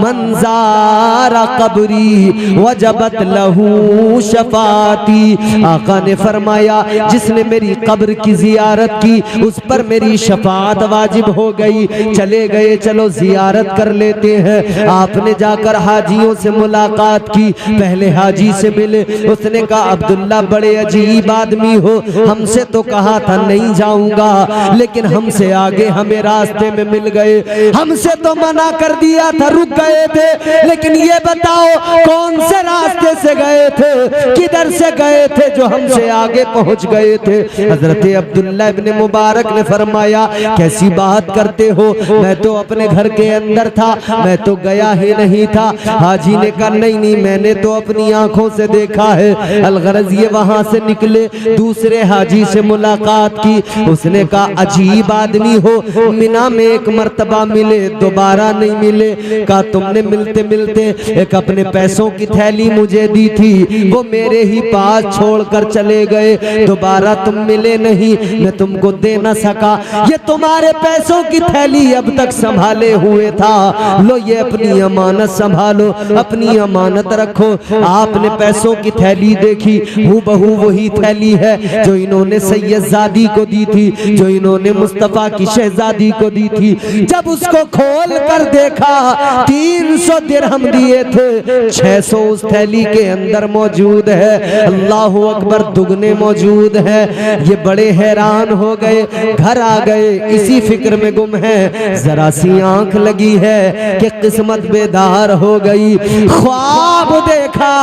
A: मंज़ारा कब्री वजबत लहू शफाती। आका ने फरमाया जिसने मेरी कब्र की जियारत की उस पर मेरी शफात वाजिब हो गई। चले गए, चलो जियारत कर लेते हैं। आपने जाकर हाजियों से मुलाकात की। पहले हाजी से मिले, उसने कहा अब्दुल्ला बड़े अजीब आदमी हो, हमसे तो कहा था नहीं जाऊंगा, लेकिन हमसे आगे हमें रास्ते में मिल गए, हमसे तो मना कर दिया था, रुक गए थे, लेकिन ये बताओ कौन से रास्ते से गए थे, किधर से गए थे जो हमसे आगे पहुंच गए थे। हजरत अब्दुल्ला इब्ने मुबारक ने फरमाया कैसी बात करते हो, मैं तो अपने घर के अंदर था, मैं तो गया ही नहीं था। हाजी ने कहा नहीं नहीं, मैंने तो अपनी आंखों से देखा है। अलगरज ये वहां से निकले, दूसरे हाजी से मुलाकात की। उसने कहा अजीब आदमी हो, मिना में एक मर्तबा मिले, दोबारा नहीं मिले। कहा तुमने मिलते मिलते एक अपने पैसों की थैली मुझे दी थी, वो मेरे ही पास छोड़कर चले गए, दोबारा तुम मिले नहीं, मैं तुमको दे न सका। ये तुम्हारे पैसों की थैली अब तक संभाले हुए था, लो ये अपनी अमानत संभालो, अपनी अमानत रखो। आपने पैसों की थैली देखी, हूबहू वही थैली है जो इन्होंने सैयदजादी को दी थी, जो इन्होंने मुस्तफा की शहजादी को दी थी। जब उसको खोल कर देखा 300 दिरहम दिए थे, 600 उस थैली के अंदर मौजूद है। अल्लाह अकबर, दुगने मौजूद है। ये बड़े हैरान हो गए, घर आ गए, इसी फिक्र में गुम है। जरा सी आंख लगी है कि किस्मत बेदार हो गई। ख्वाब ख्वाब देखा,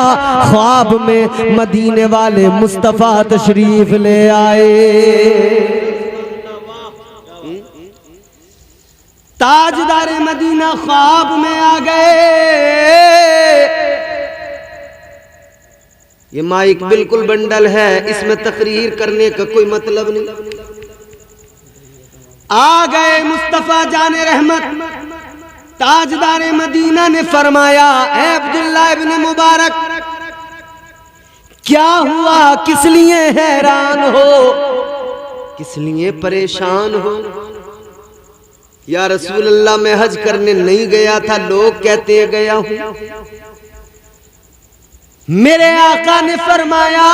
A: ख्वाब में मदीने वाले मुस्तफा तशरीफ ले आए। ताजदार मदीना ख्वाब में आ गए। ये माइक बिल्कुल बंडल है, इसमें तकरीर करने का कोई मतलब नहीं। आ गए मुस्तफा जाने रहमत। ताजदार मदीना ने फरमाया, ऐ अब्दुल्लाह इब्न मुबारक, क्या हुआ, किस लिए हैरान हो, किस लिए परेशान हो? या रसूल अल्लाह, मैं हज करने नहीं गया था, लोग कहते हैं गया हूं। मेरे आका ने फरमाया,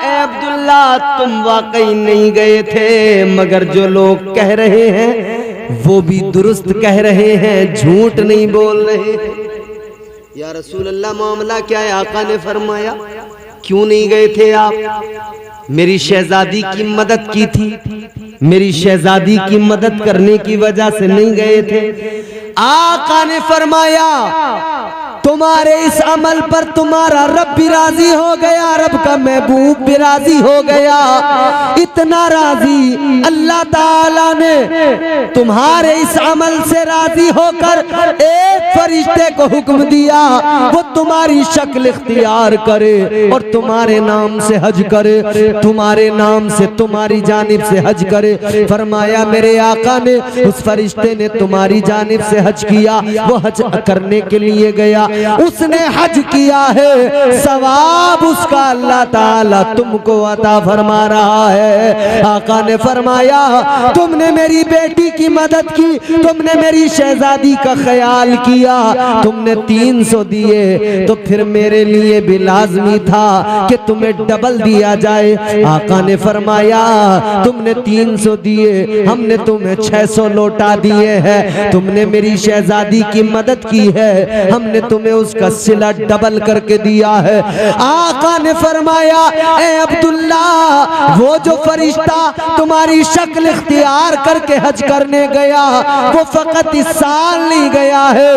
A: ए अब्दुल्ला, तुम वाकई नहीं गए थे, मगर जो लोग कह रहे हैं वो भी दुरुस्त कह रहे हैं, झूठ नहीं बोल रहे हैं। या रसूल अल्लाह, मामला क्या है? आका ने फरमाया, क्यों नहीं गए थे आप? मेरी शहजादी की मदद की थी, मेरी शहजादी की मदद करने की वजह से नहीं गए थे। आका ने फरमाया, तुम्हारे इस अमल पर तुम्हारा रब भी राजी हो गया, रब का महबूब भी राजी हो गया। इतना राजी अल्लाह ताला ने तुम्हारे इस अमल से राजी होकर एक फरिश्ते को हुक्म दिया, वो तुम्हारी शक्ल इख्तियार करे और तुम्हारे नाम से हज करे, तुम्हारे नाम से, तुम्हारी जानिब से हज करे। फरमाया, मेरे आका ने, उस फरिश्ते ने तुम्हारी जानिब से हज किया, वो हज करने के लिए गया, उसने हज किया है, सवाब उसका अल्लाह ताला तुमको अता फरमा रहा है। आका ने फरमाया, तुमने मेरी बेटी की मदद की, तुमने मेरी शहजादी का ख्याल किया, तुमने 300 दिए, तो फिर मेरे लिए भी लाजमी था कि तुम्हें डबल दिया जाए। आका ने फरमाया, तुमने 300 दिए, हमने तुम्हें 600 लौटा दिए हैं, तुमने मेरी शहजादी की मदद की है, हमने तुम्हें उसका सिला डबल करके दिया है। आका ने फरमाया, ए अब्दुल्ला, वो जो फरिश्ता तुम्हारी शक्ल इख्तियार करके हज करने गया, वो फकत इस साल नहीं गया है,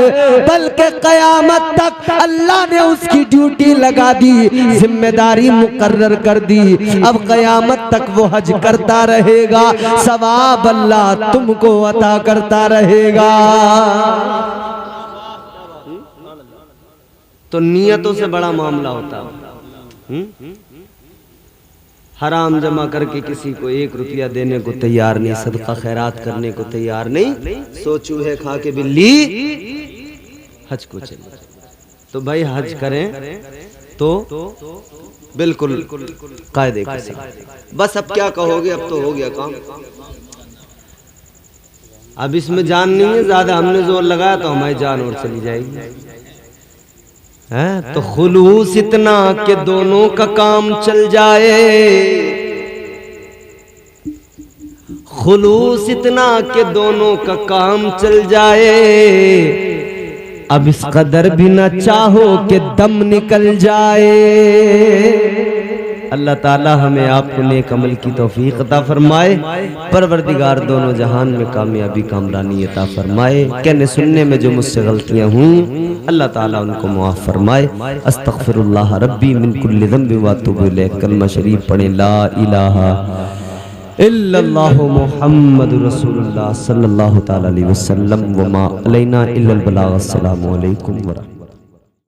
A: बल्कि कयामत तक अल्लाह ने उसकी ड्यूटी लगा दी, जिम्मेदारी मुकर्रर कर दी। अब कयामत तक वो हज करता रहेगा, सवाब अल्लाह तुमको अता करता रहेगा। तो नियतों से बड़ा मामला होता है। हराम जमा करके किसी को 1 रुपया देने को तैयार नहीं, सदका खैरात करने को तैयार नहीं, सो चूहे खा के बिल्ली हज को चले। तो भाई हज करें तो बिल्कुल कायदे के साथ। बस अब क्या कहोगे, अब तो हो गया काम, अब इसमें जान नहीं है ज्यादा, हमने जोर लगाया तो हमारी जान और चली जाएगी। है तो खुलूस इतना कि दोनों का काम चल जाए, खुलूस इतना कि दोनों का काम चल जाए। अब इस कदर भी न चाहो कि दम निकल जाए। अल्लाह ताला हमें आपको नेक अमल की तौफीक अता फरमाए। परवरदिगार दोनों जहान में कामयाबी कामरानी अता फरमाए। कहने सुनने में जो मुझसे गलतियां हुई, अल्लाह ताला उनको मुआफ़ फरमाए। अस्तगफिरुल्लाह रब्बी मिन कुल्लि ज़ंबि व अतूबु इलैह। कलमा शरीफ पढ़े, ला इलाहा इल्लल्लाहु मुहम्मदुर रसूलुल्लाह सल्लल्लाहु तआला अलैहि वसल्लम व मा अलैना इल्लल बलाग। अस्सलामु अलैकुम व